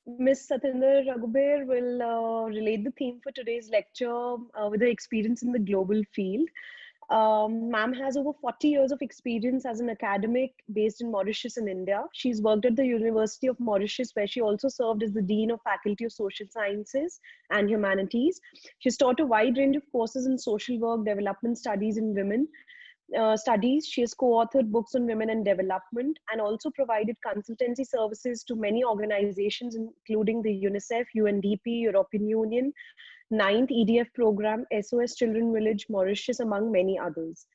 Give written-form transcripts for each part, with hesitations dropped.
Miss Satinder Ragobur will relate the theme for today's lecture with her experience in the global field. Ma'am has over 40 years of experience as an academic based in Mauritius in India. She's worked at the University of Mauritius, where she also served as the Dean of Faculty of Social Sciences and Humanities. She's taught a wide range of courses in social work, development studies, and women studies. She has co-authored books on women and development and also provided consultancy services to many organizations, including the UNICEF, UNDP, European Union, Ninth EDF program, SOS Children Village, Mauritius, among many others.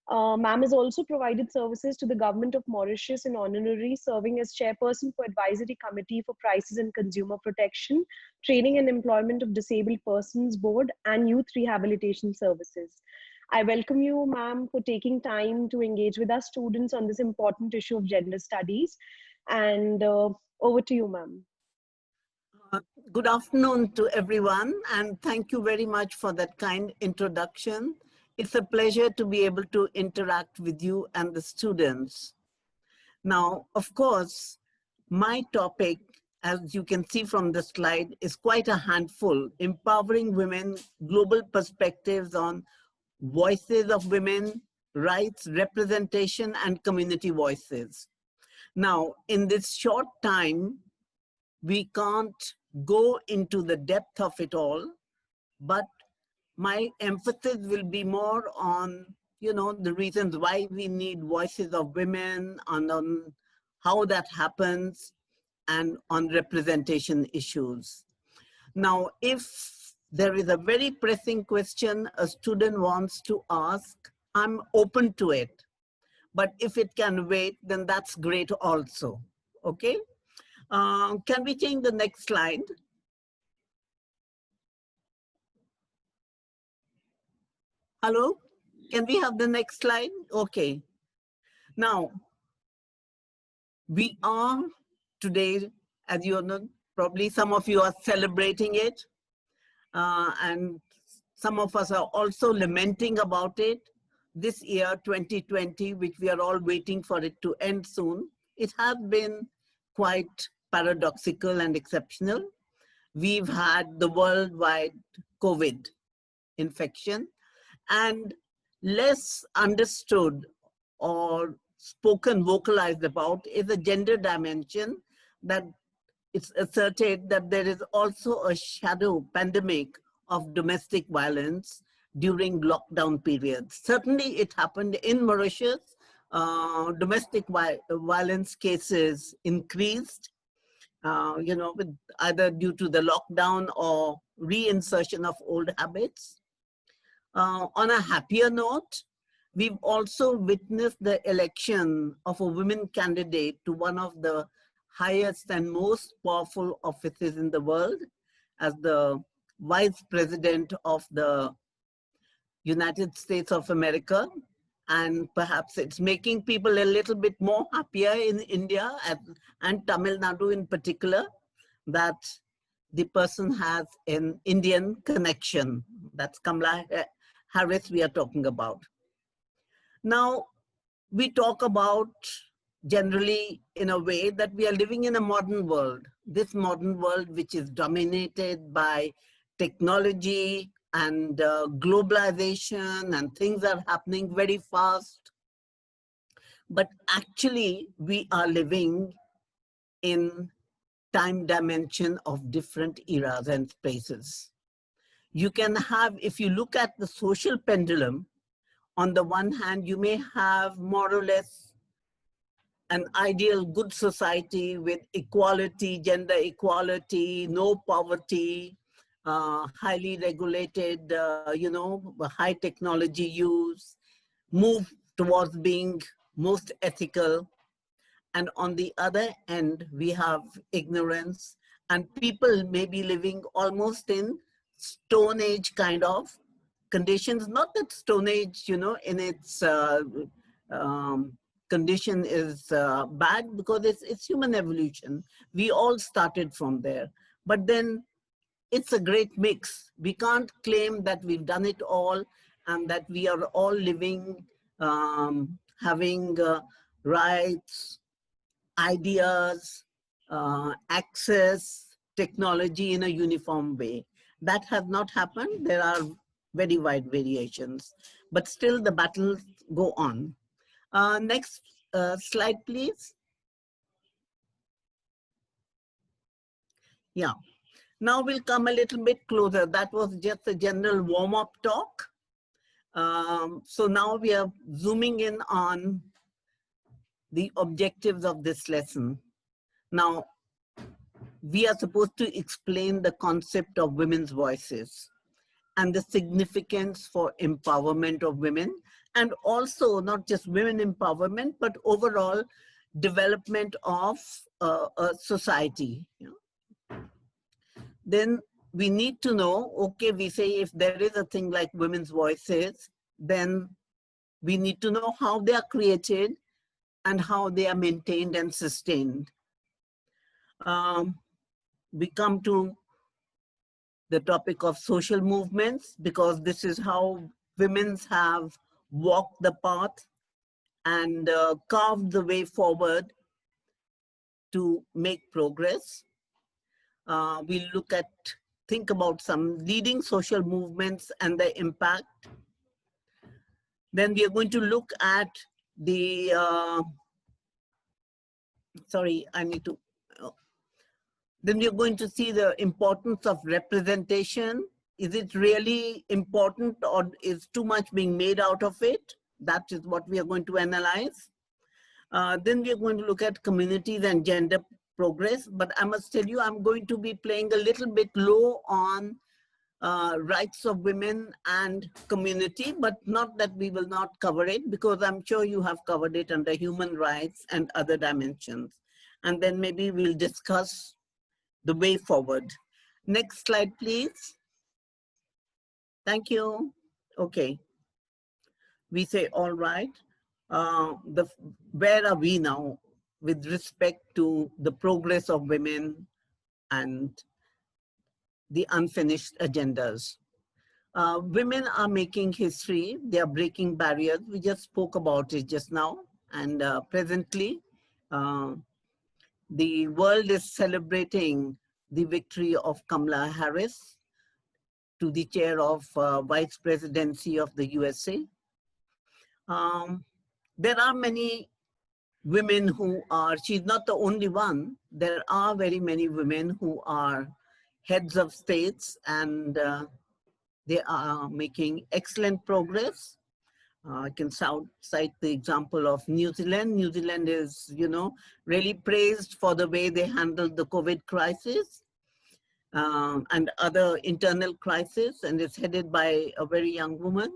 Ma'am has also provided services to the government of Mauritius in honorary, serving as chairperson for Advisory Committee for Prices and Consumer Protection, Training and Employment of Disabled Persons Board, and Youth Rehabilitation Services. I welcome you, ma'am, for taking time to engage with our students on this important issue of gender studies. And over to you, ma'am. Good afternoon to everyone, and thank you very much for that kind introduction. It's a pleasure to be able to interact with you and the students. Now, of course, my topic, as you can see from the slide, is quite a handful: empowering women, global perspectives on voices of women, rights, representation, and community voices. Now, in this short time, we can't go into the depth of it all, but my emphasis will be more on, the reasons why we need voices of women, and on how that happens, and on representation issues. Now, if there is a very pressing question a student wants to ask, I'm open to it. But if it can wait, then that's great also, okay? Can we change the next slide? Hello? Can we have the next slide? Okay. Now, we are today, as you know, probably some of you are celebrating it. And some of us are also lamenting about it. This year, 2020, which we are all waiting for it to end soon, it has been quite paradoxical and exceptional. We've had the worldwide COVID infection, and less understood or spoken, vocalized about is a gender dimension, that it's asserted that there is also a shadow pandemic of domestic violence during lockdown periods. Certainly it happened in Mauritius. Domestic violence cases increased, with either due to the lockdown or reinsertion of old habits. On a happier note, we've also witnessed the election of a women candidate to one of the highest and most powerful offices in the world, as the Vice President of the United States of America. And perhaps it's making people a little bit more happier in India and Tamil Nadu in particular, that the person has an Indian connection. That's Kamala Harris we are talking about. Now, we talk about generally in a way that we are living in a modern world. This modern world which is dominated by technology and globalization, and things are happening very fast. But actually, we are living in time dimension of different eras and spaces. You can have, if you look at the social pendulum, on the one hand, you may have more or less an ideal good society with equality, gender equality, no poverty, highly regulated, high technology use, move towards being most ethical. And on the other end, we have ignorance, and people may be living almost in Stone Age kind of conditions. Not that Stone Age, in its condition is bad, because it's human evolution. We all started from there. But then it's a great mix. We can't claim that we've done it all and that we are all living, having rights, ideas, access technology in a uniform way. That has not happened. There are very wide variations, but still the battles go on. Next slide, please. Yeah. Now we'll come a little bit closer. That was just a general warm-up talk. So now we are zooming in on the objectives of this lesson. Now, we are supposed to explain the concept of women's voices and the significance for empowerment of women, and also not just women empowerment, but overall development of a society. Then we need to know, okay, we say if there is a thing like women's voices, then we need to know how they are created and how they are maintained and sustained. We come to the topic of social movements, because this is how women have walked the path and carved the way forward to make progress. We think about some leading social movements and their impact. Then we are going to look at the, then we're going to see the importance of representation. Is it really important, or is too much being made out of it? That is what we are going to analyze. Then we are going to look at communities and gender progress. But I must tell you, I'm going to be playing a little bit low on rights of women and community, but not that we will not cover it, because I'm sure you have covered it under human rights and other dimensions. And then maybe we'll discuss the way forward. Next slide, please. Thank you. Okay. We say, all right. Where are we now with respect to the progress of women and the unfinished agendas? Women are making history. They are breaking barriers. We just spoke about it just now. And presently, the world is celebrating the victory of Kamala Harris to the chair of Vice Presidency of the USA. There are many women who are, she's not the only one, there are very many women who are heads of states, and they are making excellent progress. I can cite the example of New Zealand. New Zealand is, really praised for the way they handled the COVID crisis and other internal crises, and it's headed by a very young woman.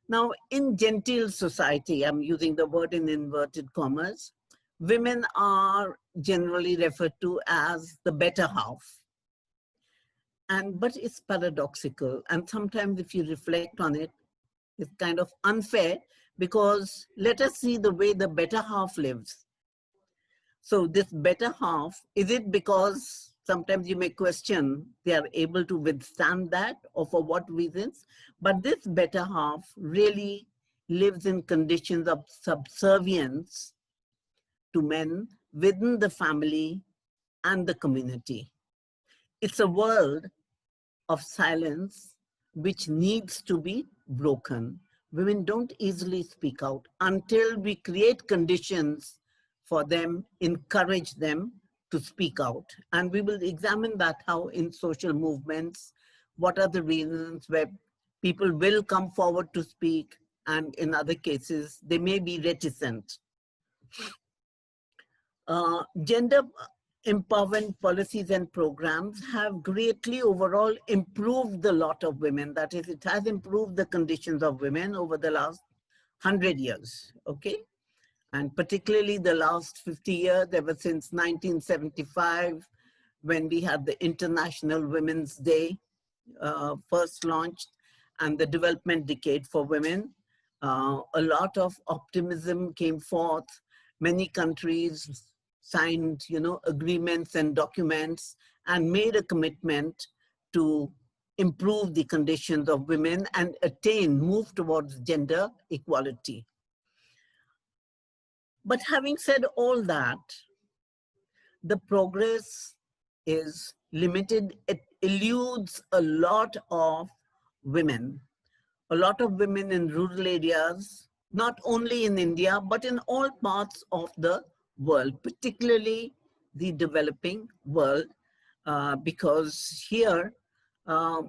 Now, in genteel society, I'm using the word in inverted commas, women are generally referred to as the better half. But it's paradoxical, and sometimes if you reflect on it, it's kind of unfair, because let us see the way the better half lives. So this better half, is it because sometimes you may question they are able to withstand that, or for what reasons? But this better half really lives in conditions of subservience to men within the family and the community. It's a world of silence which needs to be broken. Women don't easily speak out until we create conditions for them, encourage them to speak out. And we will examine that, how in social movements, what are the reasons where people will come forward to speak, and in other cases, they may be reticent. Gender empowerment policies and programs have greatly overall improved the lot of women. That is, it has improved the conditions of women over the last 100 years, okay? And particularly the last 50 years, ever since 1975, when we had the International Women's Day first launched, and the Development Decade for Women. A lot of optimism came forth. Many countries signed, agreements and documents and made a commitment to improve the conditions of women and move towards gender equality. But having said all that, the progress is limited. It eludes a lot of women. A lot of women in rural areas, not only in India, but in all parts of the world, particularly the developing world, because here uh,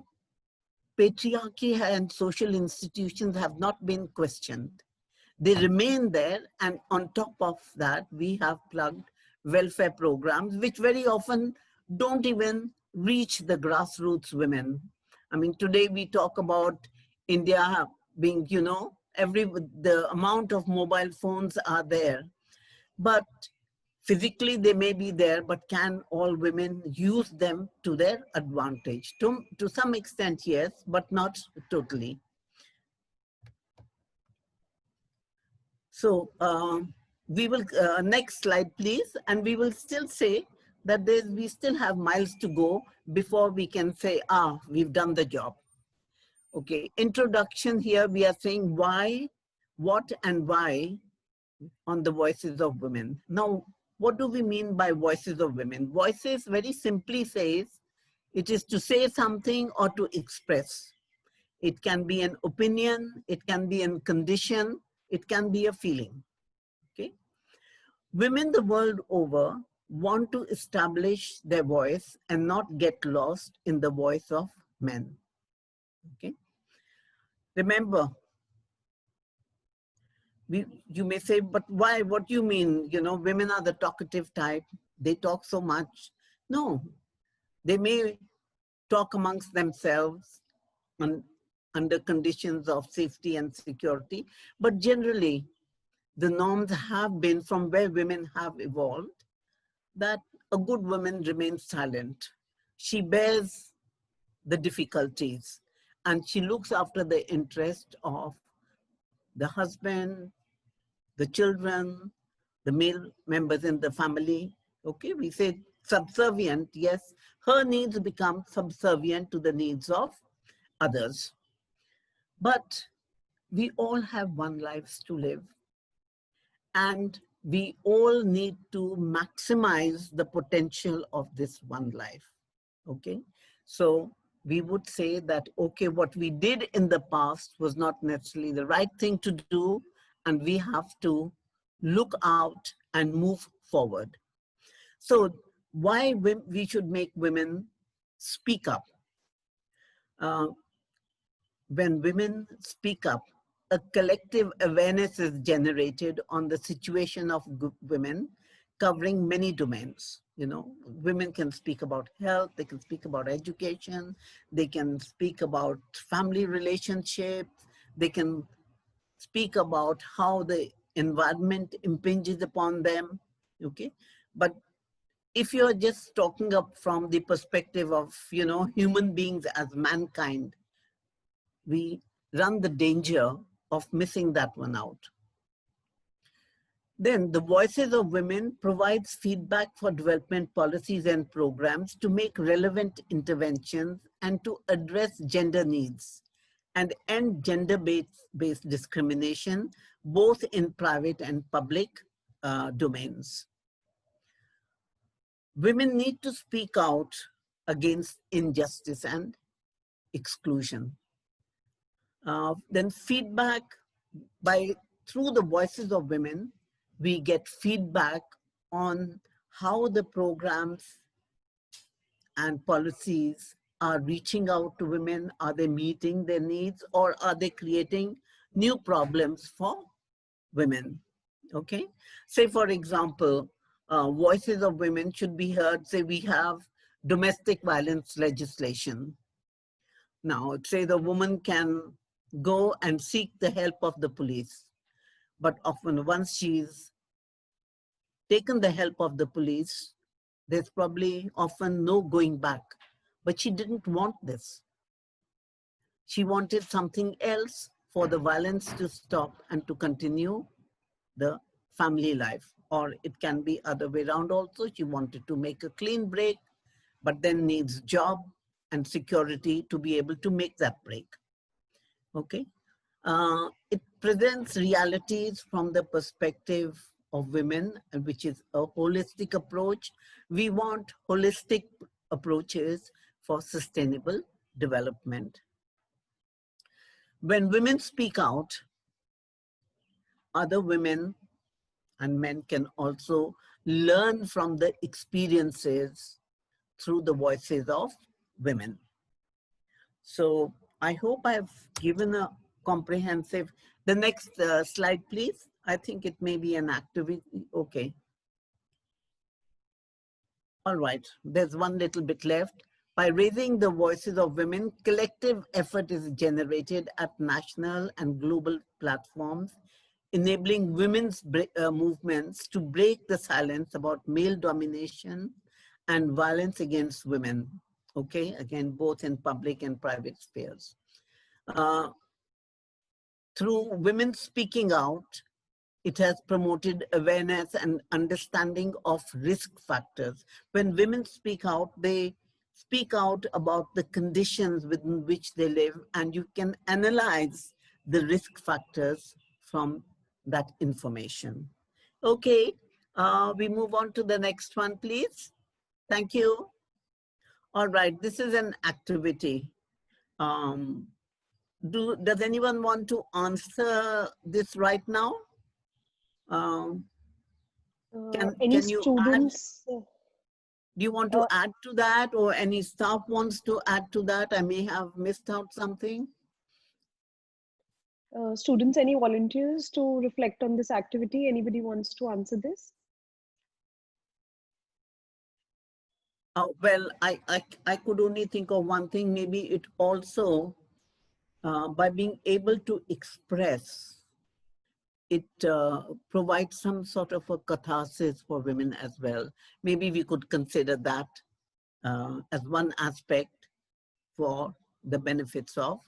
patriarchy and social institutions have not been questioned. They remain there, and on top of that, we have plugged welfare programs, which very often don't even reach the grassroots women. I mean, today we talk about India being, the amount of mobile phones are there, but physically they may be there, but can all women use them to their advantage? To some extent, yes, but not totally. So we will, next slide, please. And we will still say that we still have miles to go before we can say, we've done the job. Okay, introduction here, we are saying why, what, and why on the voices of women. Now, what do we mean by voices of women? Voices very simply says, it is to say something or to express. It can be an opinion, it can be a condition, it can be a feeling. Okay. Women the world over want to establish their voice and not get lost in the voice of men. Okay. Remember, you may say, but why? What do you mean? Women are the talkative type. They talk so much. No, they may talk amongst themselves under conditions of safety and security, but generally, the norms have been from where women have evolved that a good woman remains silent. She bears the difficulties and she looks after the interest of the husband, the children, the male members in the family. Okay, we say subservient, yes, her needs become subservient to the needs of others. But we all have one life to live. And we all need to maximize the potential of this one life. Okay, so we would say that, okay, what we did in the past was not necessarily the right thing to do, and we have to look out and move forward. So why we should make women speak up? Uh, when women speak up, a collective awareness is generated on the situation of women, covering many domains. Women can speak about health, they can speak about education, they can speak about family relationships, they can speak about how the environment impinges upon them. Okay, but if you're just talking up from the perspective of human beings as mankind, we run the danger of missing that one out. Then the voices of women provides feedback for development policies and programs to make relevant interventions and to address gender needs and end gender-based discrimination, both in private and public domains. Women need to speak out against injustice and exclusion. Then feedback through the voices of women, we get feedback on how the programs and policies are reaching out to women. Are they meeting their needs, or are they creating new problems for women? Okay, say for example, voices of women should be heard. Say we have domestic violence legislation. Now, say the woman can go and seek the help of the police. But often once she's taken the help of the police, there's probably often no going back. But she didn't want this. She wanted something else for the violence to stop and to continue the family life. Or it can be other way around also. She wanted to make a clean break, but then needs job and security to be able to make that break. Okay. It presents realities from the perspective of women, which is a holistic approach. We want holistic approaches for sustainable development. When women speak out, other women and men can also learn from the experiences through the voices of women. So I hope I've given a comprehensive, the next slide, please. I think it may be an activity. Okay. All right, there's one little bit left. By raising the voices of women, collective effort is generated at national and global platforms, enabling women's movements to break the silence about male domination and violence against women. Okay, again, both in public and private spheres. Through women speaking out, it has promoted awareness and understanding of risk factors. When women speak out, they speak out about the conditions within which they live, and you can analyze the risk factors from that information. Okay, we move on to the next one, please. Thank you. All right, this is an activity. Does anyone want to answer this right now? Any Can you add? students? Do you want to add to that, or any staff wants to add to that? I may have missed out something. Students, any volunteers to reflect on this activity? Anybody wants to answer this? Well, I could only think of one thing. Maybe it also, by being able to express, it provides some sort of a catharsis for women as well. Maybe we could consider that as one aspect for the benefits of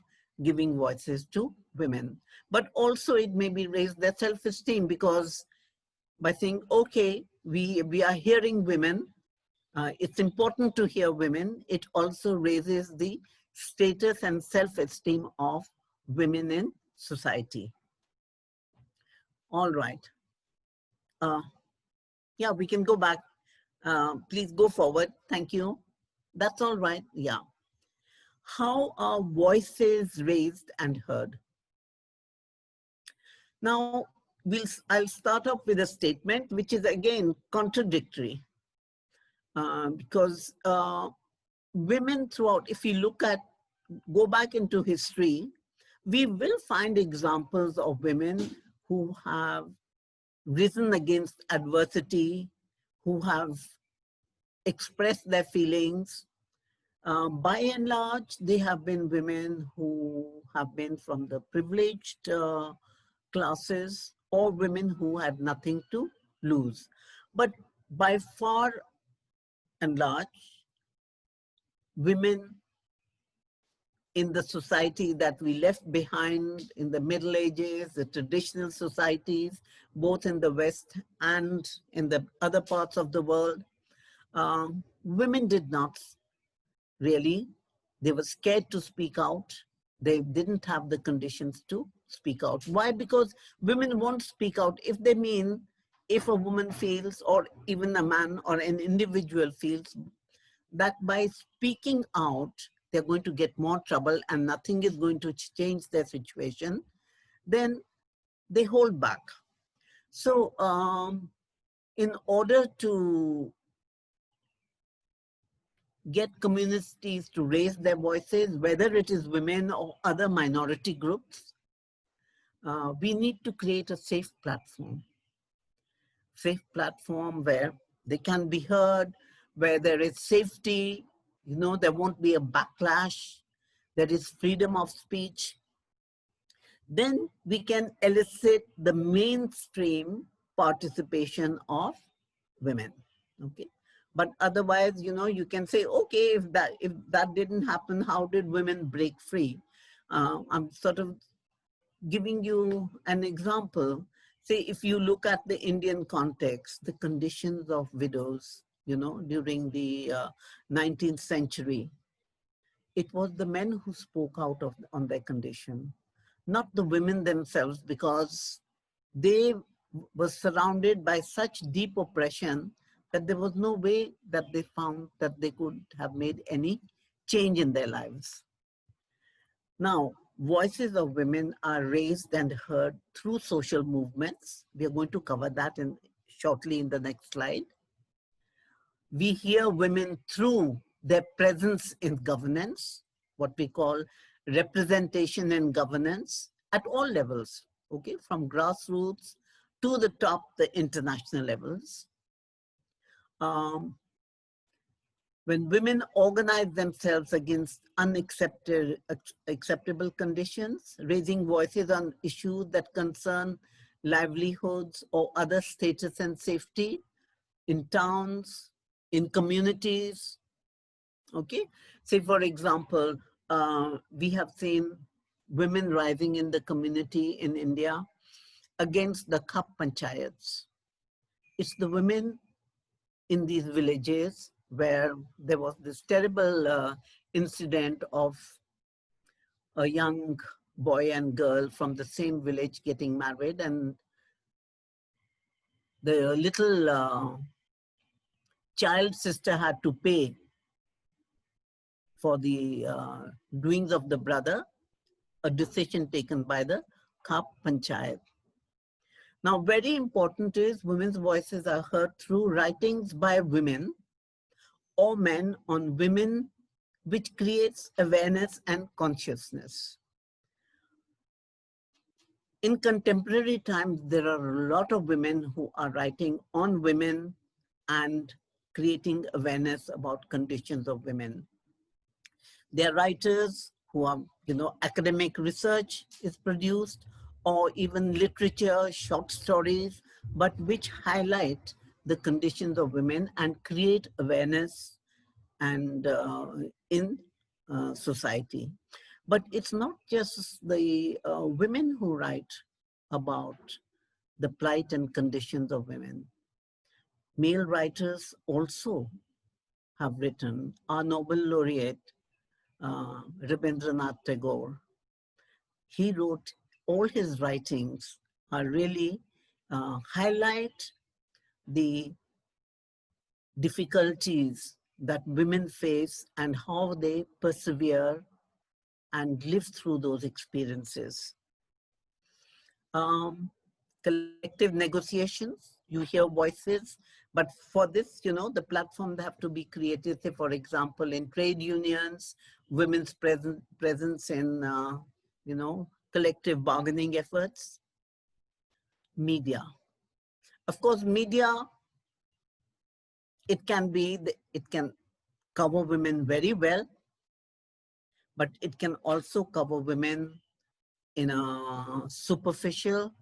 giving voices to women. But also it maybe raise their self-esteem, because by saying, okay, we are hearing women, it's important to hear women, it also raises the status and self-esteem of women in society. All right. Yeah, we can go back. Please go forward. Thank you. That's all right. Yeah. How are voices raised and heard? Now, I'll start off with a statement which is again contradictory, because women throughout, if you look at, go back into history, we will find examples of women who have risen against adversity, who have expressed their feelings. By and large, they have been women who have been from the privileged classes, or women who had nothing to lose. But by far and large, women in the society that we left behind in the Middle Ages, the traditional societies, both in the West and in the other parts of the world, women did not really, they were scared to speak out. They didn't have the conditions to speak out. Why? Because women won't speak out if they mean, if a woman feels, or even a man or an individual feels that by speaking out, they're going to get more trouble and nothing is going to change their situation, then they hold back. So in order to get communities to raise their voices, whether it is women or other minority groups, we need to create a safe platform where they can be heard, where there is safety, you know, there won't be a backlash, there is freedom of speech. Then we can elicit the mainstream participation of women, okay? But otherwise, you know, you can say, okay, if that didn't happen, how did women break free? I'm sort of giving you an example. Say, if you look at the Indian context, the conditions of widows, you know, during the 19th century, it was the men who spoke out on their condition, not the women themselves, because they was surrounded by such deep oppression that there was no way that they found that they could have made any change in their lives. Now, voices of women are raised and heard through social movements. We are going to cover that shortly in the next slide. We hear women through their presence in governance, what we call representation in governance at all levels, okay, from grassroots to the top, the international levels. Um, when women organize themselves against acceptable conditions, raising voices on issues that concern livelihoods or other status and safety in towns, in communities, okay? Say, for example, we have seen women rising in the community in India against the Khap Panchayats. It's the women in these villages where there was this terrible incident of a young boy and girl from the same village getting married, and the little child sister had to pay for the doings of the brother, a decision taken by the Khap Panchayat. Now, very important is women's voices are heard through writings by women or men on women, which creates awareness and consciousness. In contemporary times, there are a lot of women who are writing on women and creating awareness about conditions of women. There are writers who are, academic research is produced, or even literature, short stories, but which highlight the conditions of women and create awareness and in society. But it's not just the women who write about the plight and conditions of women. Male writers also have written. Our Nobel laureate, Rabindranath Tagore, he wrote, all his writings are really highlight the difficulties that women face and how they persevere and live through those experiences. Collective negotiations, you hear voices, but for this, the platforms have to be created. Say, for example, in trade unions, women's presence in, collective bargaining efforts. Media. Of course, media, it can cover women very well, but it can also cover women in a superficial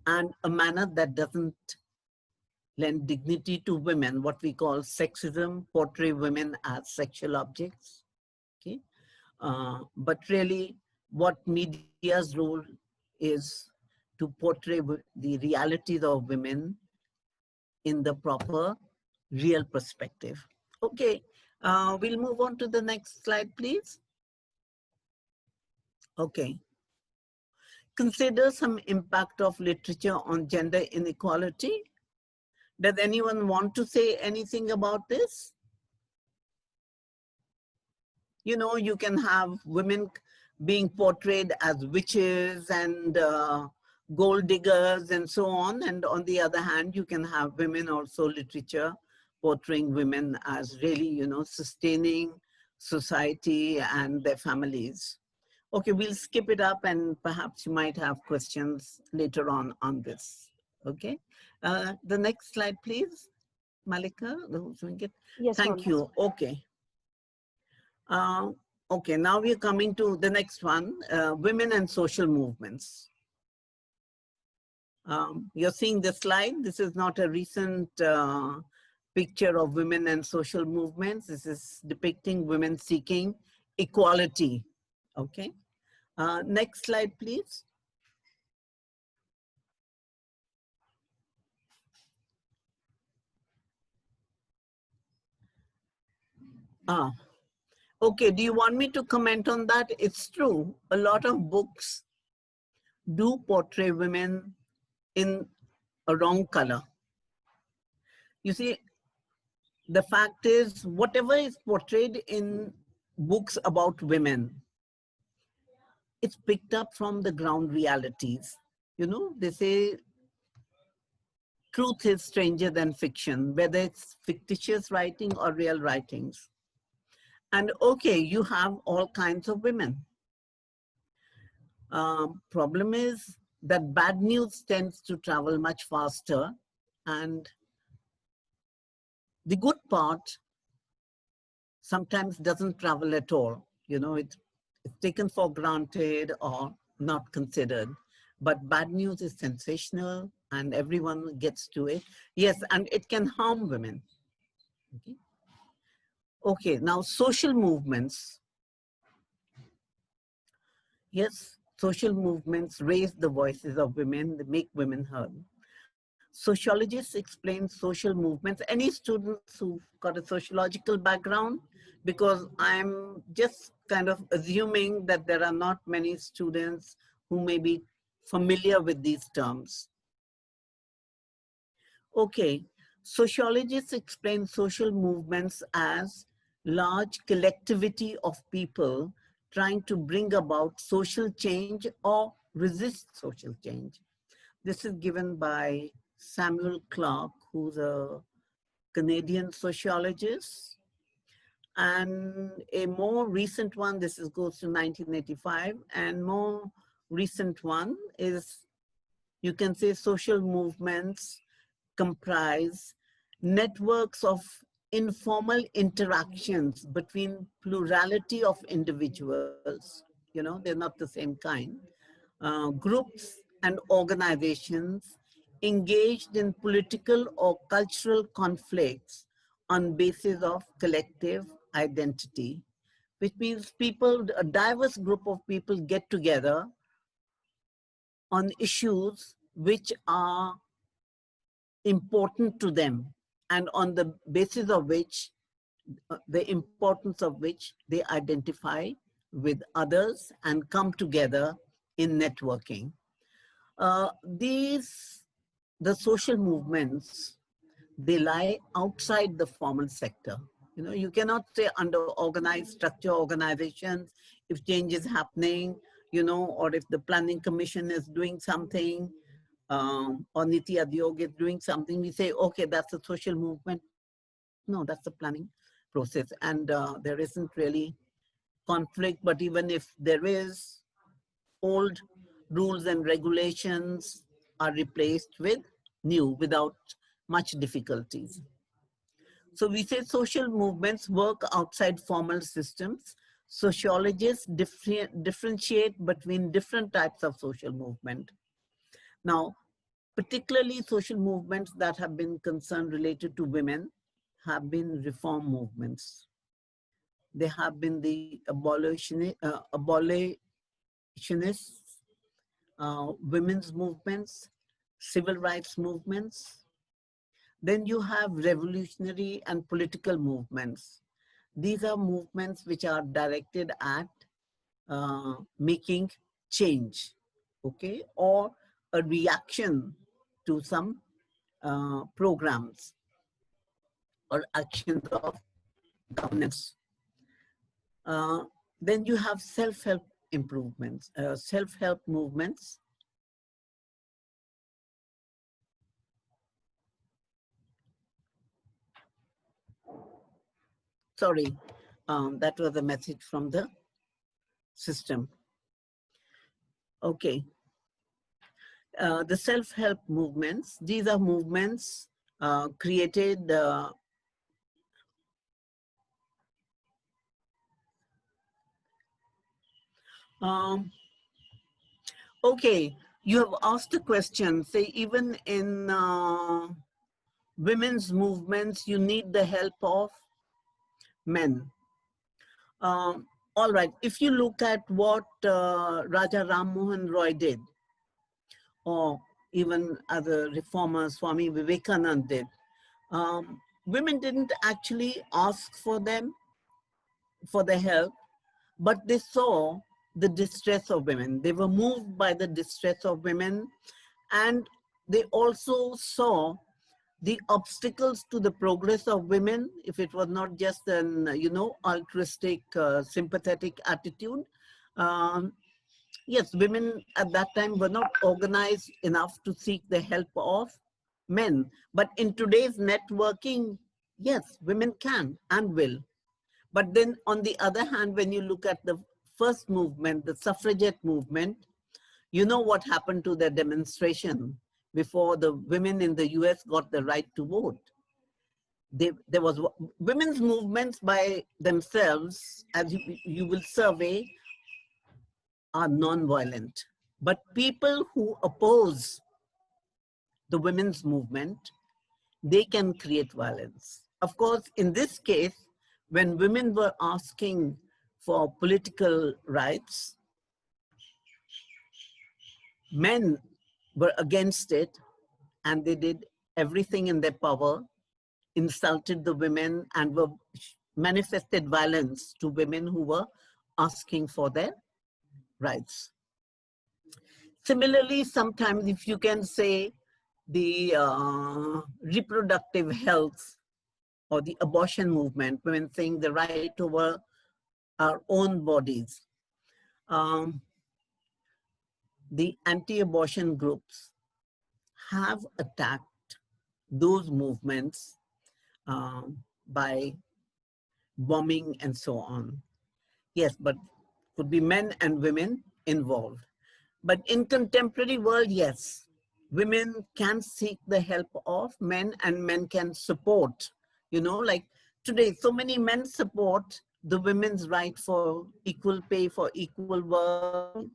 and a manner that doesn't lend dignity to women, what we call sexism, portray women as sexual objects, okay? But really, what media's role is to portray the realities of women in the proper, real perspective. Okay, we'll move on to the next slide, please. Okay. Consider some impact of literature on gender inequality. Does anyone want to say anything about this? You can have women being portrayed as witches and gold diggers and so on. And on the other hand, you can have women also literature portraying women as really, sustaining society and their families. Okay, we'll skip it up and perhaps you might have questions later on this. Okay, the next slide, please, Malika. Yes, Thank ma'am. you. Okay. Okay, now we are coming to the next one, women and social movements. You're seeing the slide. This is not a recent picture of women and social movements. This is depicting women seeking equality. Okay. Next slide, please. Okay, do you want me to comment on that? It's true. A lot of books do portray women in a wrong color. You see, the fact is, whatever is portrayed in books about women, it's picked up from the ground realities. You know, they say truth is stranger than fiction, whether it's fictitious writing or real writings. And okay, you have all kinds of women. Problem is that bad news tends to travel much faster, and the good part sometimes doesn't travel at all. You know, it's taken for granted or not considered. But bad news is sensational and everyone gets to it. Yes, and it can harm women. Okay, okay, now social movements. Yes, social movements raise the voices of women, they make women heard. Sociologists explain social movements. Any students who've got a sociological background? Because I'm just kind of assuming that there are not many students who may be familiar with these terms. Okay, sociologists explain social movements as large collectivity of people trying to bring about social change or resist social change. This is given by Samuel Clarke, who's a Canadian sociologist. And a more recent one, this is, goes to 1985, and more recent one is, you can say, social movements comprise networks of informal interactions between plurality of individuals. You know, they're not the same kind. Groups and organizations engaged in political or cultural conflicts on basis of collective identity, which means people, a diverse group of people get together on issues which are important to them and on the basis of which, the importance of which they identify with others and come together in networking. The social movements, they lie outside the formal sector. You know, you cannot say under organized structure organizations, if change is happening, you know, or if the planning commission is doing something, or Niti Aayog is doing something, we say, okay, that's a social movement. No, that's a planning process. And there isn't really conflict, but even if there is, old rules and regulations are replaced with new without much difficulties. So we say social movements work outside formal systems. Sociologists differentiate between different types of social movement. Now, particularly social movements that have been concerned related to women have been reform movements. They have been the abolitionists, women's movements, civil rights movements. Then you have revolutionary and political movements. These are movements which are directed at making change, okay, or a reaction to some programs or actions of governance. Then you have self-help improvements, self-help movements. Sorry, that was a message from the system. Okay. The self-help movements, these are movements created okay, you have asked a question, say even in women's movements, you need the help of men. All right, if you look at what Raja Ram Mohan Roy did, or even other reformers, Swami Vivekananda did, women didn't actually ask for them, for the help, but they saw the distress of women. They were moved by the distress of women, and they also saw the obstacles to the progress of women, if it was not just an, altruistic, sympathetic attitude. Um, yes, women at that time were not organized enough to seek the help of men. But in today's networking, yes, women can and will. But then on the other hand, when you look at the first movement, the suffragette movement, you know what happened to their demonstration before the women in the US got the right to vote. There was women's movements by themselves, as you will survey, are non-violent. But people who oppose the women's movement, they can create violence. Of course, in this case, when women were asking for political rights, men were against it, and they did everything in their power, insulted the women, and were manifested violence to women who were asking for their rights. Similarly, sometimes if you can say the reproductive health or the abortion movement, women saying the right over our own bodies, the anti-abortion groups have attacked those movements by bombing and so on. Yes, but could be men and women involved. But in contemporary world, yes, women can seek the help of men and men can support, like today, so many men support the women's right for equal pay, for equal work.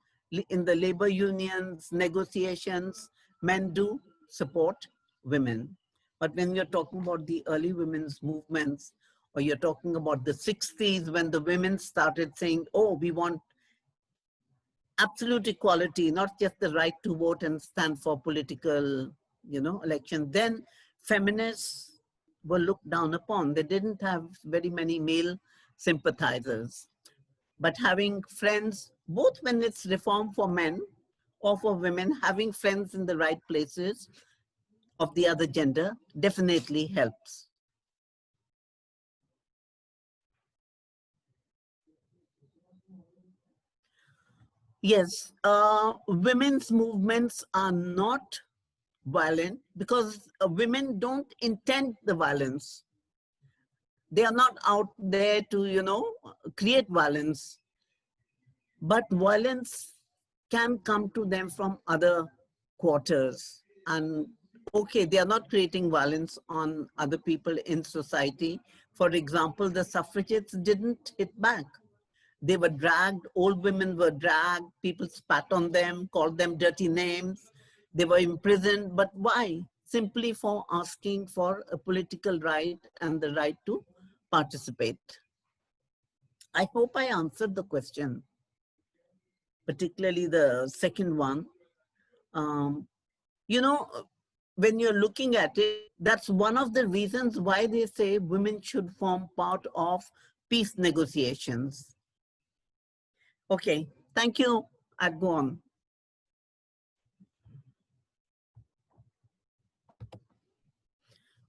In the labor unions, negotiations, men do support women. But when you're talking about the early women's movements, or you're talking about the 60s when the women started saying, oh, we want absolute equality, not just the right to vote and stand for political, election, then feminists were looked down upon. They didn't have very many male sympathizers. But having friends, both when it's reform for men or for women, having friends in the right places of the other gender definitely helps. Yes, women's movements are not violent because women don't intend the violence. They are not out there to, create violence. But violence can come to them from other quarters. And okay, they are not creating violence on other people in society. For example, the suffragettes didn't hit back. They were dragged, old women were dragged, people spat on them, called them dirty names. They were imprisoned, but why? Simply for asking for a political right and the right to participate. I hope I answered the question, particularly the second one. You know, when you're looking at it, that's one of the reasons why they say women should form part of peace negotiations. Okay, thank you. I'll go on.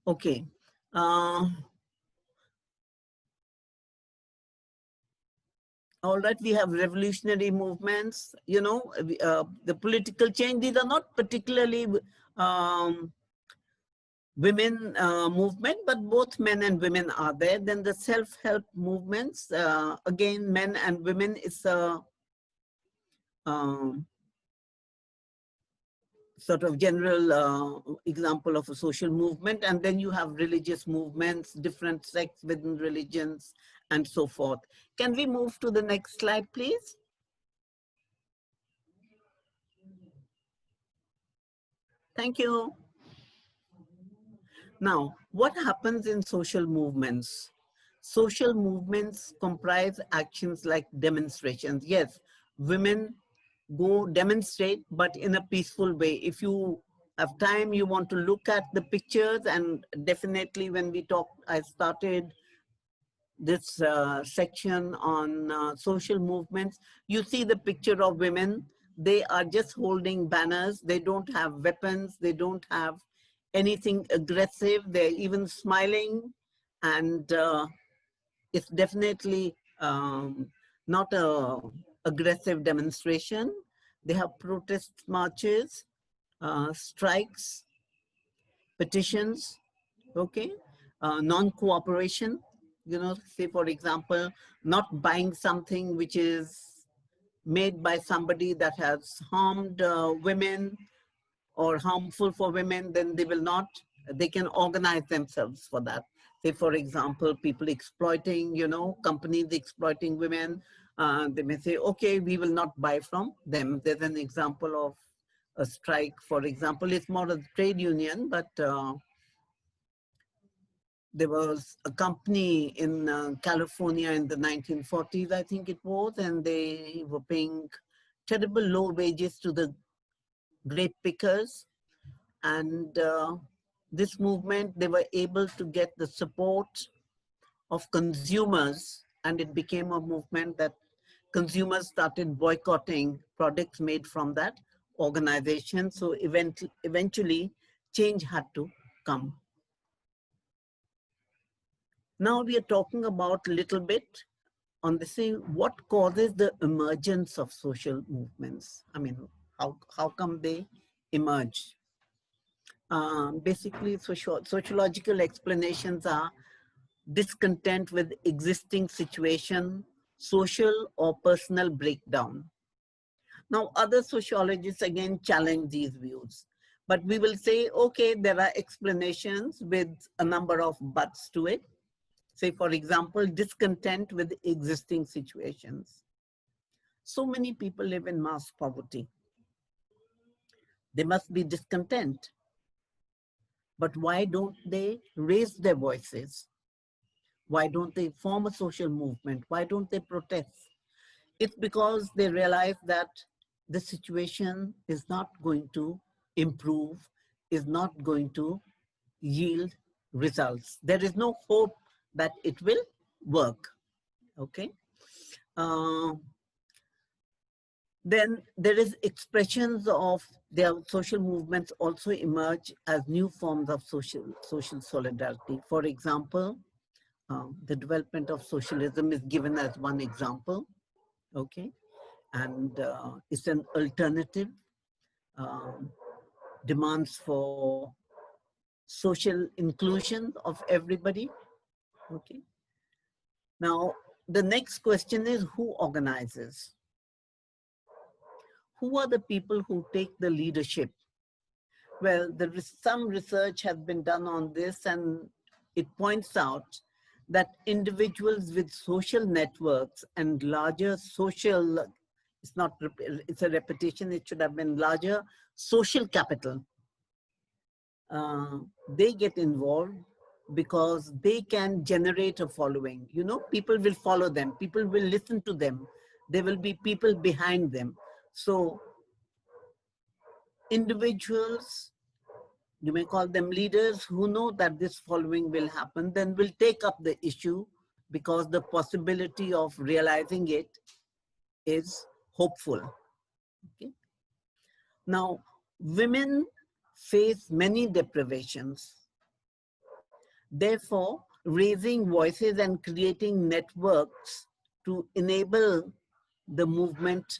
Okay. All right, we have revolutionary movements, the political change. These are not particularly women movement, but both men and women are there. Then the self-help movements, again, men and women is a sort of general example of a social movement. And then you have religious movements, different sects within religions, and so forth. Can we move to the next slide, please? Thank you. Now, what happens in social movements? Social movements comprise actions like demonstrations. Yes, women go demonstrate, but in a peaceful way. If you have time, you want to look at the pictures, and definitely when we talked, I started this section on social movements, you see the picture of women They are just holding banners. They don't have weapons. They don't have anything aggressive. They're even smiling. And it's definitely not a aggressive demonstration. They have protest marches, strikes, petitions, okay, non-cooperation, say for example, not buying something which is made by somebody that has harmed women or harmful for women, then they will not, they can organize themselves for that. Say for example, people exploiting, companies exploiting women, they may say, okay, we will not buy from them. There's an example of a strike, for example. It's more a trade union, but there was a company in California in the 1940s, I think it was, and they were paying terrible low wages to the grape pickers. And this movement, they were able to get the support of consumers, and it became a movement that consumers started boycotting products made from that organization. So eventually, change had to come. Now we are talking about a little bit on the same, what causes the emergence of social movements? I mean, how come they emerge? Basically, sociological explanations are discontent with existing situation, social or personal breakdown. Now, other sociologists again challenge these views, but we will say, okay, there are explanations with a number of buts to it. Say, for example, discontent with existing situations. So many people live in mass poverty. They must be discontent. But why don't they raise their voices? Why don't they form a social movement? Why don't they protest? It's because they realize that the situation is not going to improve, is not going to yield results. There is no hope that it will work, okay? Then there is expressions of their social movements also emerge as new forms of social solidarity. For example, the development of socialism is given as one example, okay? And it's an alternative, demands for social inclusion of everybody, okay? Now, the next question is, who organizes? Who are the people who take the leadership? Well, there is some research has been done on this, and it points out that individuals with social networks and larger social, it's a repetition, it should have been larger social capital, they get involved because they can generate a following. People will follow them, people will listen to them, there will be people behind them. So individuals, you may call them leaders, who know that this following will happen, then will take up the issue because the possibility of realizing it is hopeful. Okay? Now, women face many deprivations. Therefore, raising voices and creating networks to enable the movement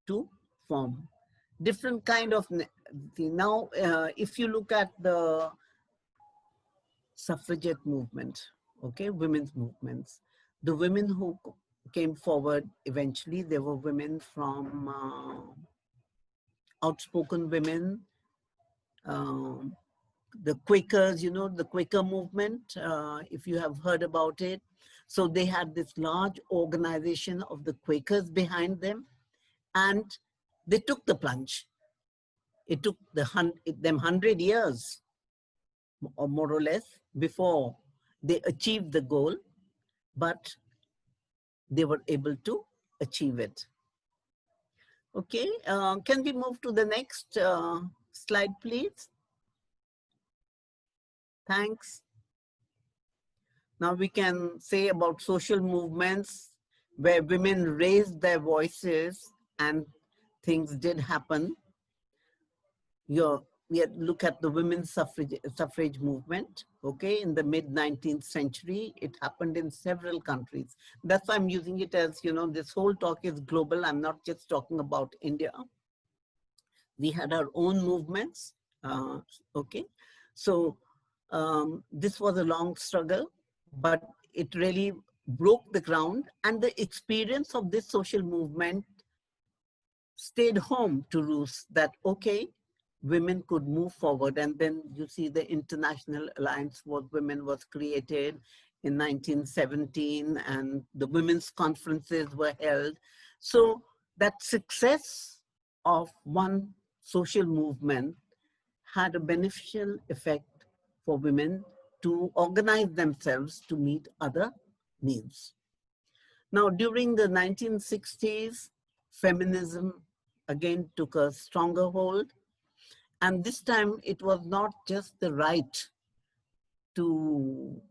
to form. Different kind of, now if you look at the suffragette movement, okay, women's movements, the women who came forward eventually, there were women from outspoken women, the Quakers, the Quaker movement, if you have heard about it. So they had this large organization of the Quakers behind them, and they took the plunge. It took them 100 years, or more or less, before they achieved the goal, but they were able to achieve it. Okay, can we move to the next slide, please? Thanks. Now we can say about social movements where women raised their voices and things did happen. We look at the women's suffrage movement, okay, in the mid-19th century. It happened in several countries. That's why I'm using it as, this whole talk is global. I'm not just talking about India. We had our own movements, okay. So this was a long struggle, but it really broke the ground, and the experience of this social movement stayed home to roost, that, okay, women could move forward. And then you see the International Alliance for Women was created in 1917, and the women's conferences were held. So that success of one social movement had a beneficial effect for women to organize themselves to meet other needs. Now, during the 1960s, feminism again took a stronger hold. And this time it was not just the right to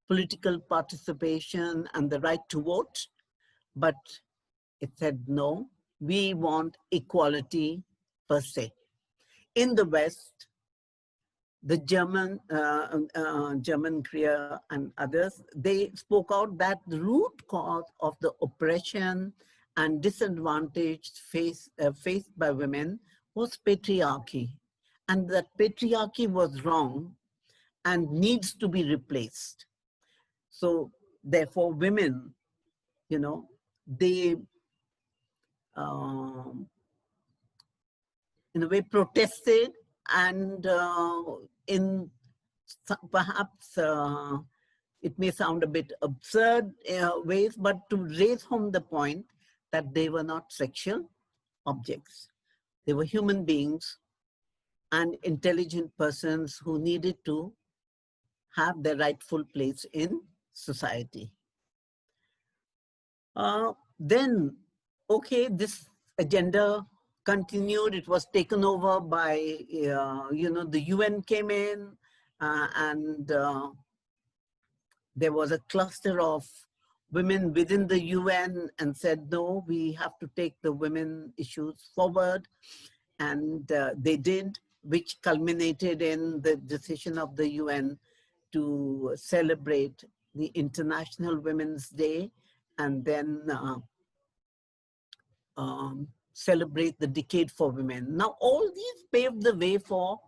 political participation and the right to vote, but it said, no, we want equality per se. In the West, the German Kriya and others, they spoke out that the root cause of the oppression and disadvantage faced by women was patriarchy. And that patriarchy was wrong and needs to be replaced. So therefore women, they in a way protested, and in perhaps it may sound a bit absurd ways, but to raise home the point that they were not sexual objects. They were human beings and intelligent persons who needed to have their rightful place in society. Then, okay, this agenda continued. It was taken over by, the UN came in, and there was a cluster of women within the UN and said, no, we have to take the women issues forward. And they did, which culminated in the decision of the UN to celebrate the International Women's Day, and then celebrate the Decade for Women. Now, all these paved the way for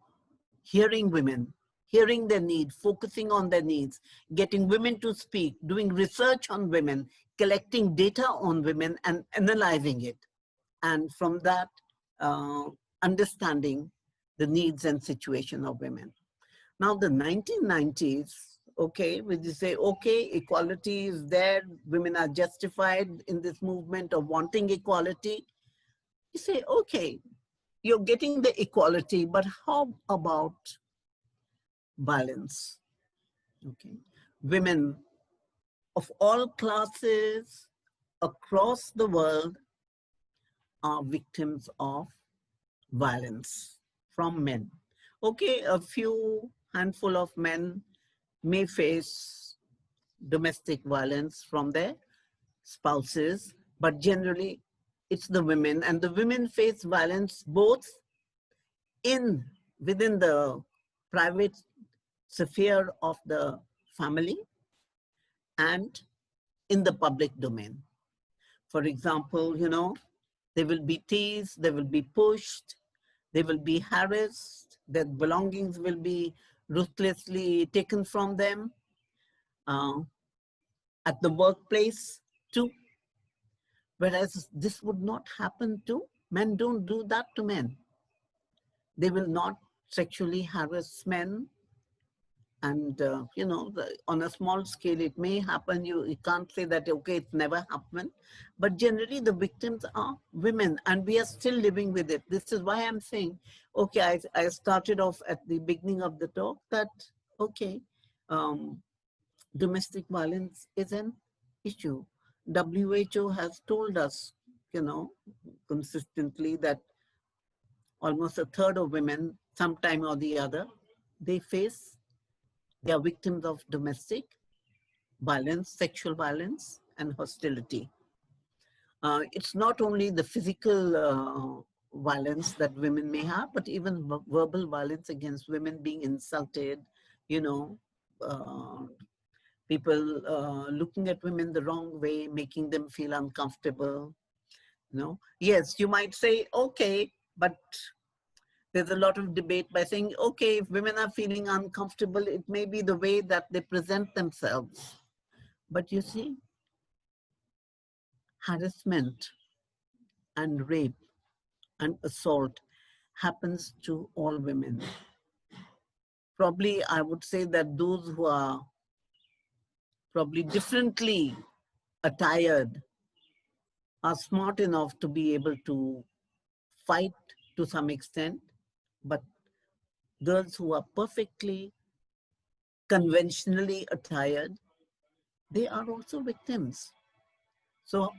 hearing women, hearing their need, focusing on their needs, getting women to speak, doing research on women, collecting data on women and analyzing it. And from that, understanding the needs and situation of women. Now, the 1990s, okay, when you say, okay, equality is there, women are justified in this movement of wanting equality, you say, okay, you're getting the equality, but how about violence? Okay, women of all classes across the world are victims of violence from men. Okay, a few handful of men may face domestic violence from their spouses, but generally it's the women, and the women face violence both within the private sphere of the family and in the public domain. For example, they will be teased, they will be pushed, they will be harassed, their belongings will be ruthlessly taken from them. At the workplace too. Whereas this would not happen to men. Don't do that to men. They will not sexually harass men. And, on a small scale, it may happen. You can't say that, okay, it's never happened. But generally, the victims are women, and we are still living with it. This is why I'm saying, okay, I started off at the beginning of the talk that, okay, domestic violence is an issue. WHO has told us, consistently that almost a third of women, sometime or the other, they are victims of domestic violence, sexual violence, and hostility. It's not only the physical violence that women may have, but even verbal violence against women, being insulted, you know, uh, people looking at women the wrong way, making them feel uncomfortable. You know, yes, you might say, okay, but there's a lot of debate by saying, okay, if women are feeling uncomfortable, it may be the way that they present themselves. But you see, harassment and rape and assault happens to all women. Probably, I would say that those who are probably differently attired are smart enough to be able to fight to some extent, but girls who are perfectly conventionally attired, they are also victims. So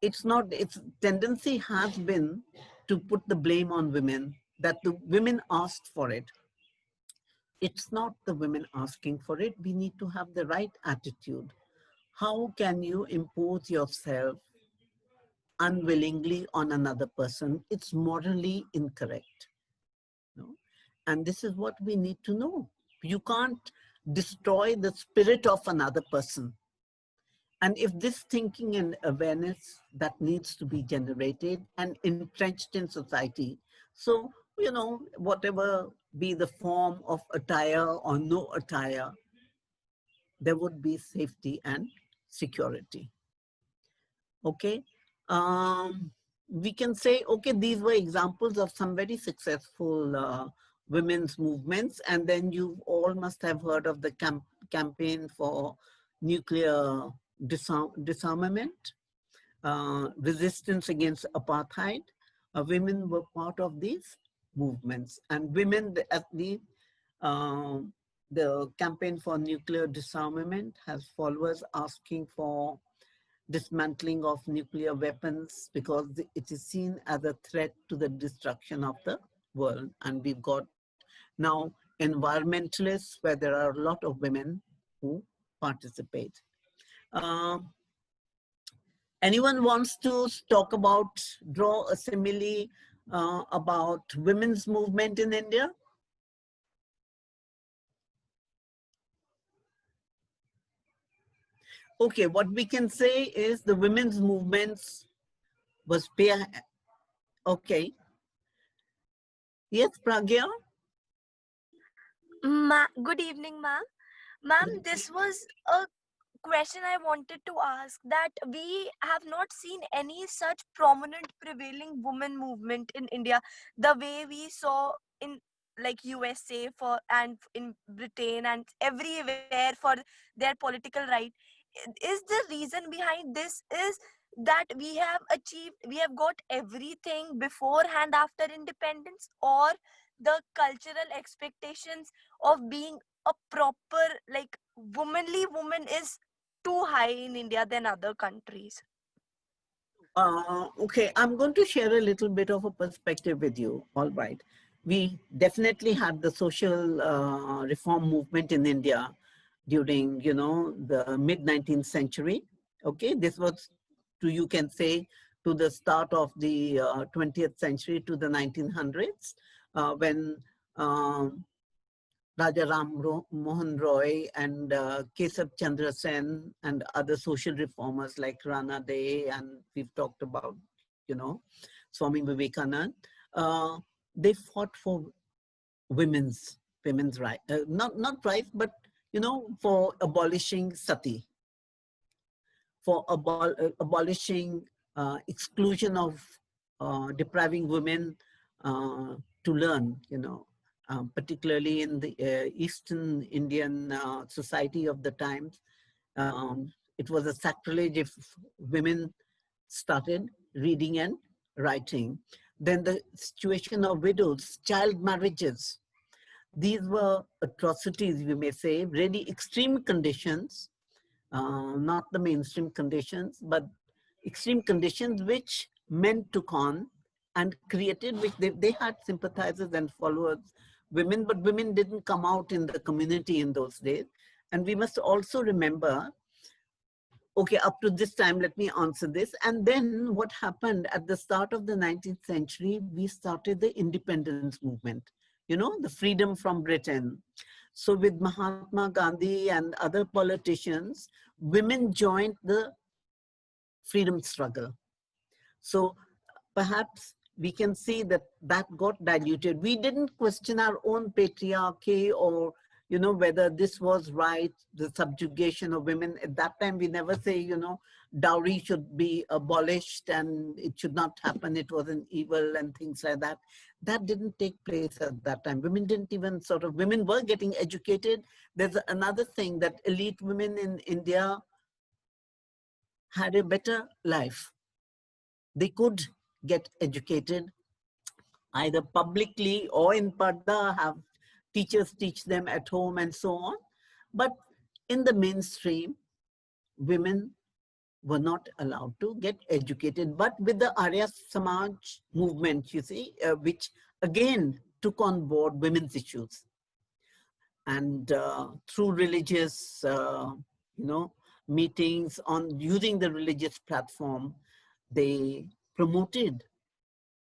it's not, its tendency has been to put the blame on women, that the women asked for it. It's not the women asking for it. We need to have the right attitude. How can you impose yourself unwillingly on another person? It's morally incorrect. No? And this is what we need to know. You can't destroy the spirit of another person. And if this thinking and awareness that needs to be generated and entrenched in society, so, you know, whatever be the form of attire or no attire, there would be safety and security. Okay. We can say, okay, these were examples of some very successful women's movements. And then you all must have heard of the campaign for nuclear disarmament, resistance against apartheid. Women were part of these movements, and women at uh, the campaign for nuclear disarmament has followers asking for dismantling of nuclear weapons because it is seen as a threat to the destruction of the world. And we've got now environmentalists where there are a lot of women who participate. Uh, Anyone wants to talk about, draw a simile about women's movement in India? Okay, what we can say is the women's movements was okay. Yes, Pragya? Good evening, ma'am. Ma'am, this was a question I wanted to ask, that we have not seen any such prominent prevailing women movement in India the way we saw in like USA for and in Britain and everywhere for their political right. Is the reason behind this is that we have got everything beforehand after independence, or the cultural expectations of being a proper like womanly woman is too high in India than other countries? Okay, I'm going to share a little bit of a perspective with you. All right. We definitely had the social reform movement in India during, you know, the mid 19th century. Okay, this was, to you can say, to the start of the 20th century, to the 1900s, when Raja Mohan Roy and Kesab Chandra Sen and other social reformers like Rana Dey, and we've talked about, you know, Swami Vivekanand, uh, they fought for women's right, not rights, but, you know, for abolishing sati, for abolishing exclusion of depriving women to learn, you know, particularly in the Eastern Indian society of the times. It was a sacrilege if women started reading and writing. Then the situation of widows, child marriages. These were atrocities, we may say, really extreme conditions, not the mainstream conditions, but extreme conditions which men took on and created, which they had sympathizers and followers, women, but women didn't come out in the community in those days. And we must also remember, okay, up to this time, let me answer this. And then what happened at the start of the 19th century, we started the independence movement, you know, the freedom from Britain. So with Mahatma Gandhi and other politicians, women joined the freedom struggle. So perhaps we can see that that got diluted. We didn't question our own patriarchy or, you know, whether this was right, the subjugation of women. At that time, we never say, you know, dowry should be abolished and it should not happen. It was an evil and things like that. That didn't take place at that time. Women didn't even sort of, women were getting educated. There's another thing that elite women in India had a better life. They could get educated either publicly or in Parda, have teachers teach them at home and so on. But in the mainstream, women were not allowed to get educated. But with the Arya Samaj movement, you see, which again took on board women's issues. And through religious, you know, meetings on using the religious platform, they promoted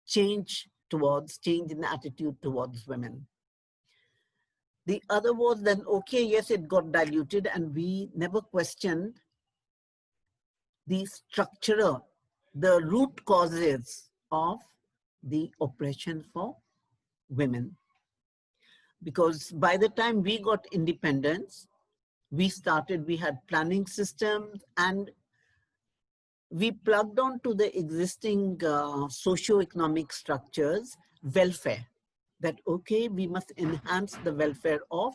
change in attitude towards women. The other was then, okay, yes, it got diluted and we never questioned the structural, the root causes of the oppression for women. Because by the time we got independence, we had planning systems and we plugged onto the existing socio-economic structures, welfare. That, okay, we must enhance the welfare of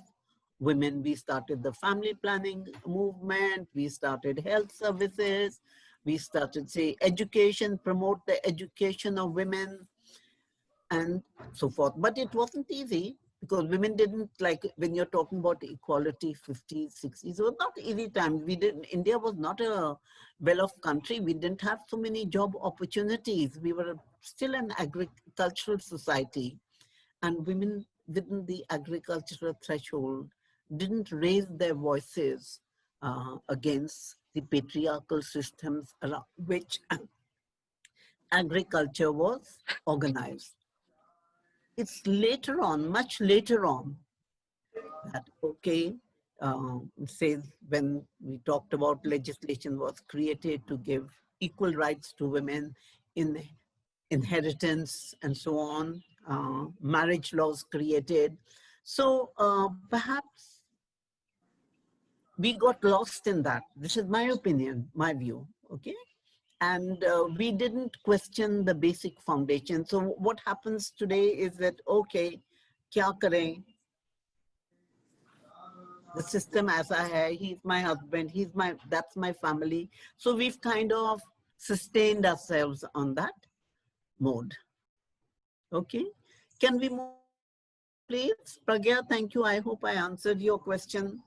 women. We started the family planning movement, we started health services, we started, say, education, promote the education of women and so forth. But it wasn't easy because women didn't, like when you're talking about equality, 50s, 60s, it was not easy times. India was not a well-off country. We didn't have so many job opportunities. We were still an agricultural society. And women within the agricultural threshold didn't raise their voices against the patriarchal systems around which agriculture was organized. It's later on, much later on, that, okay, says when we talked about legislation was created to give equal rights to women in inheritance and so on, marriage laws created. So perhaps we got lost in that. This is my opinion, my view, okay? And we didn't question the basic foundation. So what happens today is that, okay, kya kare? The system as I have, he's my husband, that's my family. So we've kind of sustained ourselves on that mode. Okay, can we move to the next slide, please? Pragya, thank you. I hope I answered your question.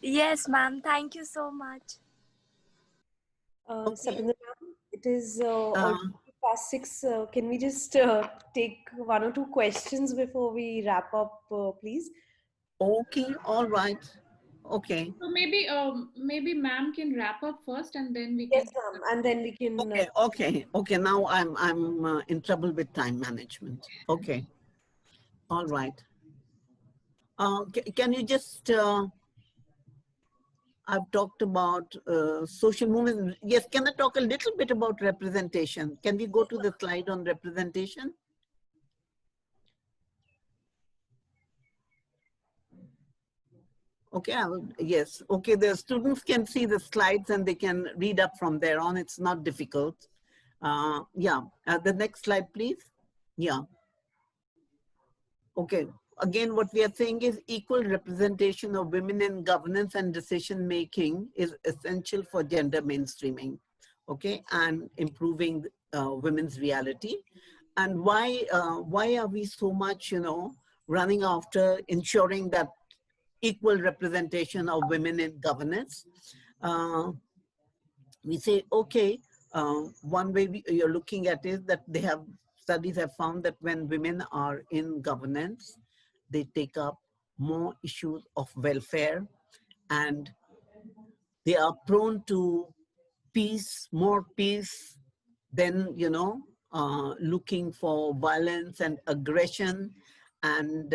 Yes, ma'am. Thank you so much. Okay. Satinder ma'am, it is Uh, already past 6. Can we just take one or two questions before we wrap up, please? okay, all right. Okay. So maybe ma'am can wrap up first, and then we Yes, can. ma'am. And then we can. Okay. Now I'm in trouble with time management. Okay. All right. Can you just I've talked about social movement. Yes, can I talk a little bit about representation? Can we go to the slide on representation? Okay, yes. Okay, the students can see the slides and they can read up from there on. It's not difficult. Yeah, the next slide, please. Yeah. Okay, again, what we are saying is equal representation of women in governance and decision making is essential for gender mainstreaming, okay, and improving women's reality. And why are we so much, you know, running after ensuring that equal representation of women in governance? We say, okay, one way you're looking at is that studies have found that when women are in governance, they take up more issues of welfare and they are prone to peace, more peace than, looking for violence and aggression. And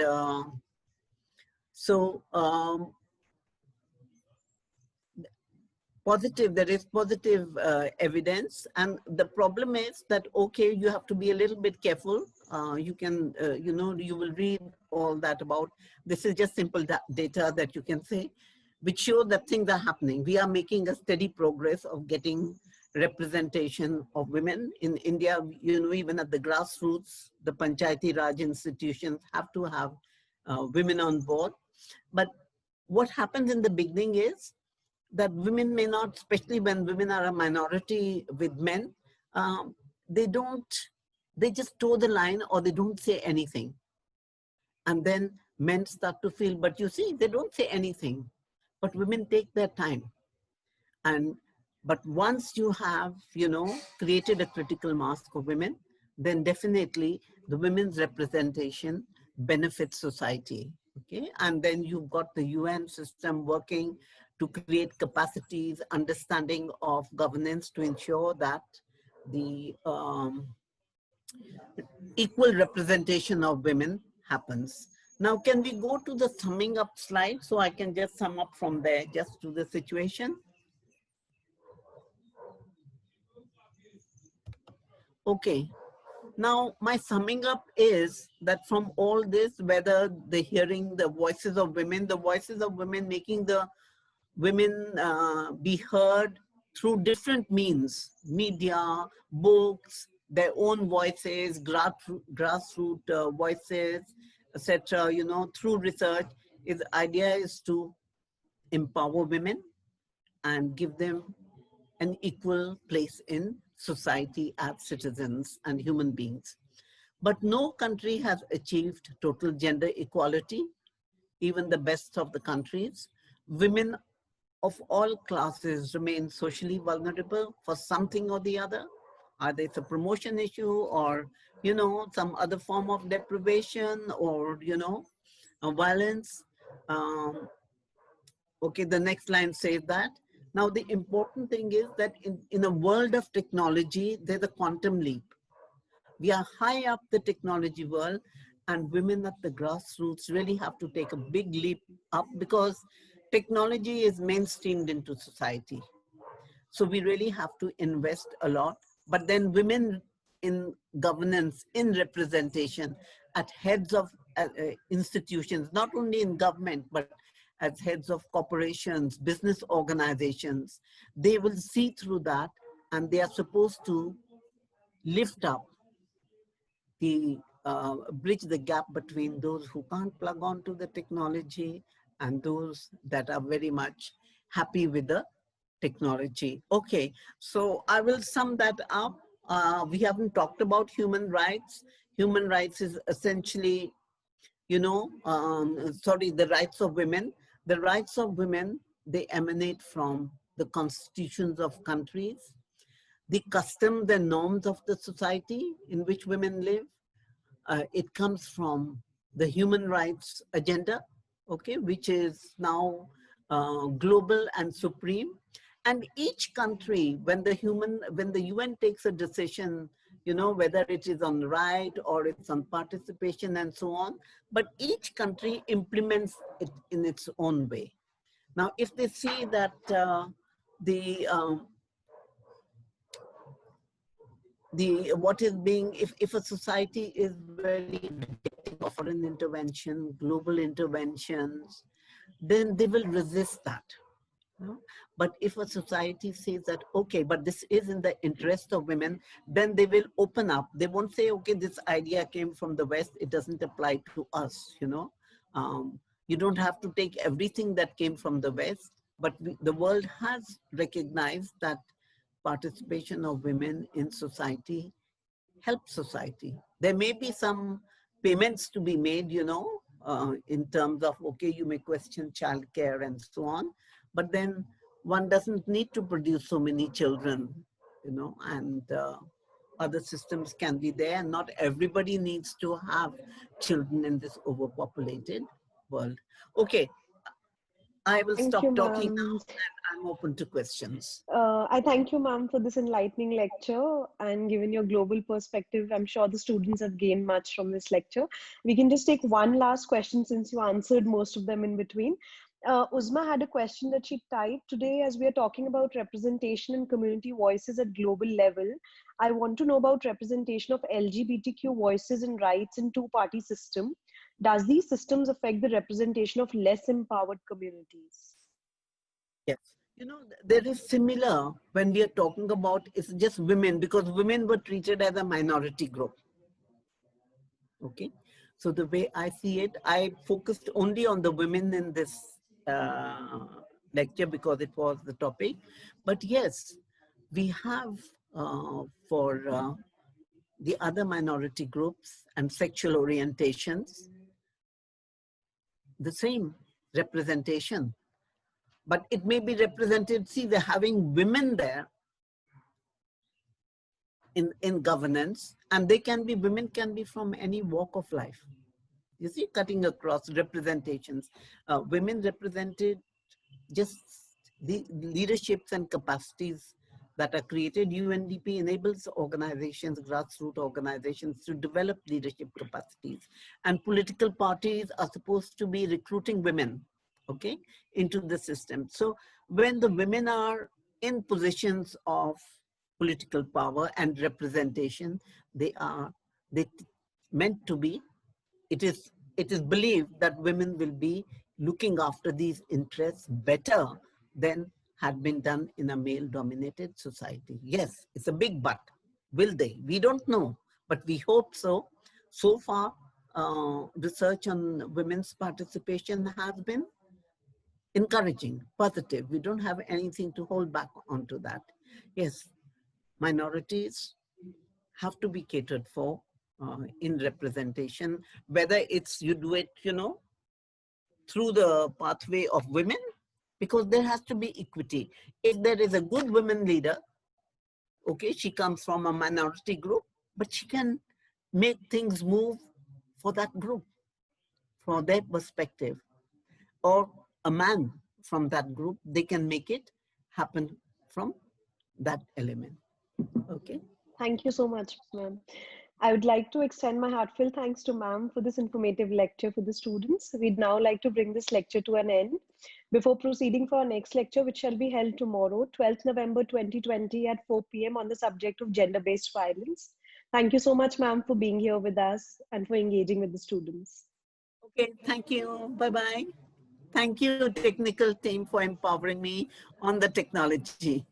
so there is positive evidence. And the problem is that, okay, you have to be a little bit careful. You can, you will read all that about, this is just simple data that you can say, which show that things are happening. We are making a steady progress of getting representation of women in India. Even at the grassroots, the Panchayati Raj institutions have to have women on board. But what happens in the beginning is that women may not, especially when women are a minority with men, they just toe the line, or they don't say anything. And then men start to feel, but you see, they don't say anything, but women take their time. But once you have, created a critical mass of women, then definitely the women's representation benefits society. Okay, and then you've got the UN system working to create capacities, understanding of governance to ensure that the equal representation of women happens. Now, can we go to the summing up slide so I can just sum up from there just to the situation? Okay. Now, my summing up is that from all this, whether the hearing the voices of women making the women be heard through different means, media, books, their own voices, grassroots voices, etc., through research, the idea is to empower women and give them an equal place in society as citizens and human beings. But no country has achieved total gender equality, even the best of the countries. Women of all classes remain socially vulnerable for something or the other. Either it's a promotion issue, or, some other form of deprivation, or, violence. Okay, the next line says that. Now, the important thing is that in a world of technology, there's a quantum leap. We are high up the technology world, and women at the grassroots really have to take a big leap up, because technology is mainstreamed into society. So we really have to invest a lot. But then women in governance, in representation, at heads of institutions, not only in government, but as heads of corporations, business organizations, they will see through that, and they are supposed to lift up the bridge the gap between those who can't plug onto the technology and those that are very much happy with the technology. Okay, so I will sum that up. We haven't talked about human rights. Human rights is essentially, the rights of women. The rights of women, they emanate from the constitutions of countries, the customs and norms of the society in which women live. It comes from the human rights agenda, okay, which is now global and supreme. And each country, when the UN takes a decision, whether it is on right or it's on participation and so on, but each country implements it in its own way. Now, if they see that if a society is very rejecting of foreign intervention, global interventions, then they will resist that. But if a society says that, okay, but this is in the interest of women, then they will open up. They won't say, okay, this idea came from the West, it doesn't apply to us, You don't have to take everything that came from the West, but the world has recognized that participation of women in society helps society. There may be some payments to be made, in terms of, okay, you may question childcare and so on, but then one doesn't need to produce so many children, and other systems can be there. Not everybody needs to have children in this overpopulated world. Okay, I will Thank stop you, talking now, ma'am. and I'm open to questions. I thank you, ma'am, for this enlightening lecture and given your global perspective. I'm sure the students have gained much from this lecture. We can just take one last question since you answered most of them in between. Uzma had a question that she typed today as we are talking about representation and community voices at global level. I want to know about representation of LGBTQ voices and rights in two-party system. Does these systems affect the representation of less empowered communities? Yes. You know, there is similar when we are talking about it's just women, because women were treated as a minority group. Okay. So the way I see it, I focused only on the women in this lecture because it was the topic. But yes, we have for the other minority groups and sexual orientations, the same representation. But it may be represented, see, they're having women there in governance, and they can be, women can be from any walk of life. You see, cutting across representations. Women represented just the leaderships and capacities that are created. UNDP enables organizations, grassroots organizations, to develop leadership capacities. And political parties are supposed to be recruiting women, okay, into the system. So when the women are in positions of political power and representation, they meant to be, it is believed that women will be looking after these interests better than had been done in a male-dominated society. Yes, it's a big but. Will they? We don't know, but we hope so. So far, research on women's participation has been encouraging, positive. We don't have anything to hold back onto that. Yes, minorities have to be catered for in representation, whether it's you do it, you know, through the pathway of women, because there has to be equity. If there is a good women leader, okay, she comes from a minority group, but she can make things move for that group, from their perspective, or a man from that group, they can make it happen from that element. Okay. Thank you so much, ma'am. I would like to extend my heartfelt thanks to ma'am for this informative lecture for the students. We'd now like to bring this lecture to an end. Before proceeding for our next lecture, which shall be held tomorrow, 12th November 2020 at 4 p.m. on the subject of gender-based violence. Thank you so much, ma'am, for being here with us and for engaging with the students. Okay, thank you. Bye-bye. Thank you, technical team, for empowering me on the technology.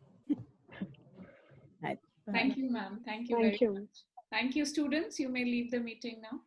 Right. Thank you, ma'am. Thank you Thank very you. much. Thank you, students. You may leave the meeting now.